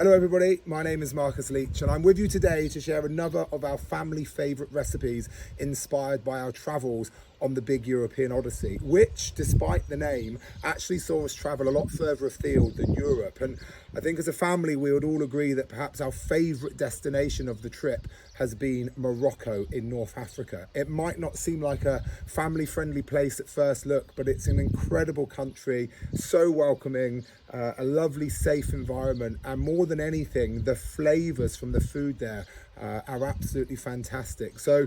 Hello everybody, my name is Marcus Leach and I'm with you today to share another of our family favourite recipes inspired by our travels on the big European Odyssey, which, despite the name, actually saw us travel a lot further afield than Europe. And I think as a family we would all agree that perhaps our favourite destination of the trip has been Morocco in North Africa. It might not seem like a family-friendly place at first look, but it's an incredible country, so welcoming, a lovely, safe environment, and more than anything, the flavours from the food there are absolutely fantastic. So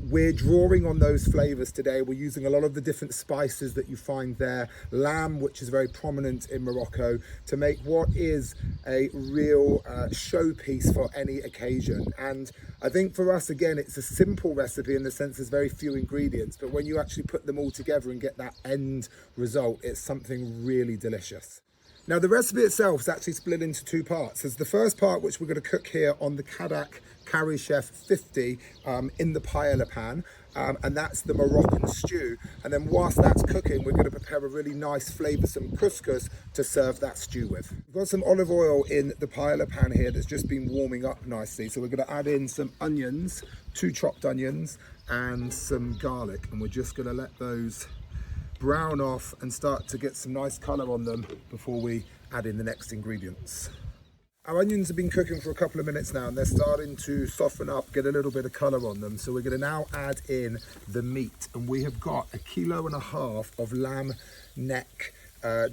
we're drawing on those flavours today. We're using a lot of the different spices that you find there, lamb, which is very prominent in Morocco, to make what is a real showpiece for any occasion. And I think for us, again, it's a simple recipe in the sense there's very few ingredients, but when you actually put them all together and get that end result, it's something really delicious. Now the recipe itself is actually split into two parts. There's the first part, which we're going to cook here on the CADAC Carri Chef 50 in the paella pan, and that's the Moroccan stew. And then whilst that's cooking, we're going to prepare a really nice flavoursome couscous to serve that stew with. We've got some olive oil in the paella pan here that's just been warming up nicely. So we're going to add in some onions, 2 chopped onions, and some garlic, and we're just going to let those brown off and start to get some nice colour on them before we add in the next ingredients. Our onions have been cooking for a couple of minutes now and they're starting to soften up, get a little bit of colour on them. So we're going to now add in the meat, and we have got 1.5 kilos of lamb neck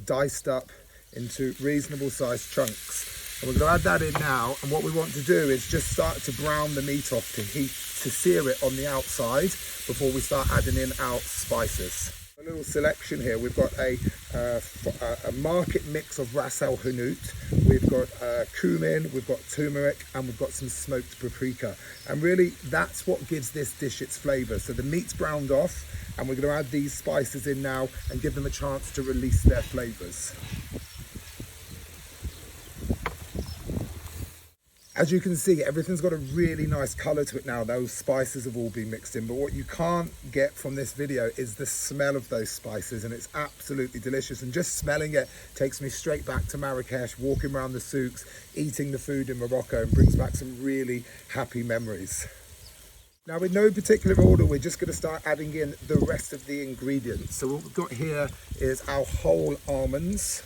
diced up into reasonable sized chunks. And we're going to add that in now, and what we want to do is just start to brown the meat off to sear it on the outside before we start adding in our spices. A little selection here. We've got a market mix of ras el hanout, we've got cumin, we've got turmeric, and we've got some smoked paprika. And really that's what gives this dish its flavour. So the meat's browned off and we're going to add these spices in now and give them a chance to release their flavours. As you can see, everything's got a really nice colour to it now. Those spices have all been mixed in, but what you can't get from this video is the smell of those spices, and it's absolutely delicious. And just smelling it takes me straight back to Marrakesh, walking around the souks, eating the food in Morocco, and brings back some really happy memories. Now, in no particular order, we're just going to start adding in the rest of the ingredients. So what we've got here is our whole almonds.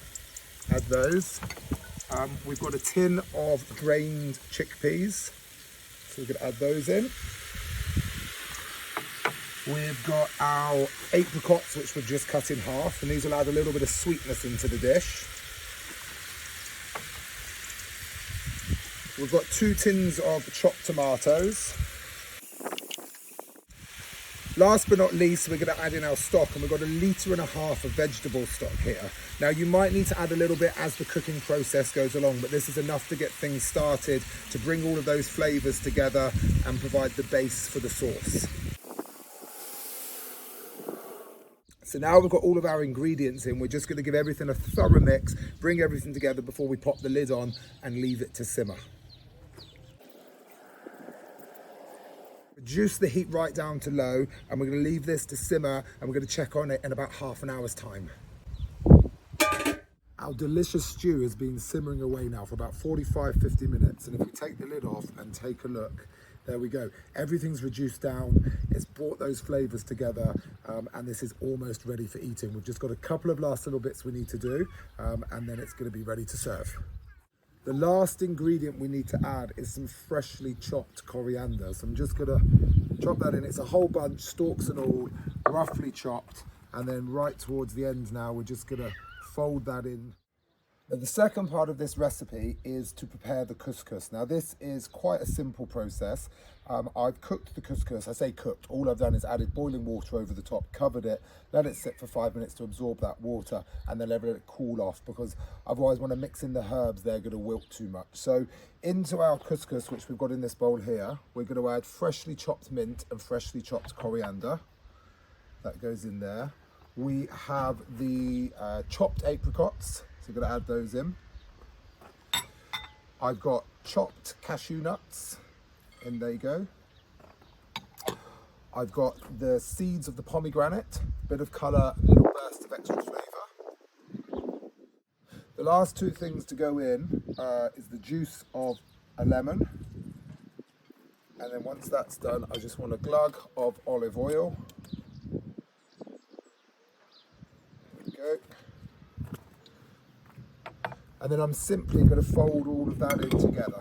Add those. We've got a tin of drained chickpeas, so we're going to add those in. We've got our apricots, which we've just cut in half, and these will add a little bit of sweetness into the dish. We've got 2 tins of chopped tomatoes. Last but not least, we're going to add in our stock, and we've got 1.5 litres of vegetable stock here. Now you might need to add a little bit as the cooking process goes along, but this is enough to get things started, to bring all of those flavours together and provide the base for the sauce. So now we've got all of our ingredients in, we're just going to give everything a thorough mix, bring everything together before we pop the lid on and leave it to simmer. Reduce the heat right down to low, and we're going to leave this to simmer, and we're going to check on it in about half an hour's time. Our delicious stew has been simmering away now for about 45-50 minutes, and if we take the lid off and take a look, there we go. Everything's reduced down, it's brought those flavours together, and this is almost ready for eating. We've just got a couple of last little bits we need to do, and then it's going to be ready to serve. The last ingredient we need to add is some freshly chopped coriander. So I'm just gonna chop that in. It's a whole bunch, stalks and all, roughly chopped. And then right towards the end now, we're just gonna fold that in. Now, the second part of this recipe is to prepare the couscous. Now this is quite a simple process. I've cooked the couscous. I say cooked, all I've done is added boiling water over the top, covered it, let it sit for 5 minutes to absorb that water, and then let it cool off, because otherwise when I mix in the herbs, they're going to wilt too much. So into our couscous, which we've got in this bowl here, we're going to add freshly chopped mint and freshly chopped coriander. That goes in there. We have the chopped apricots, so we're going to add those in. I've got chopped cashew nuts, and there you go. I've got the seeds of the pomegranate, bit of colour, little burst of extra flavour. The last two things to go in is the juice of a lemon. And then once that's done, I just want a glug of olive oil. There we go. And then I'm simply going to fold all of that in together.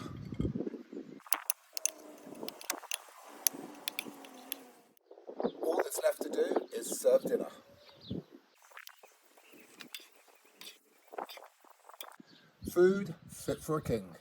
All that's left to do is serve dinner. Food fit for a king.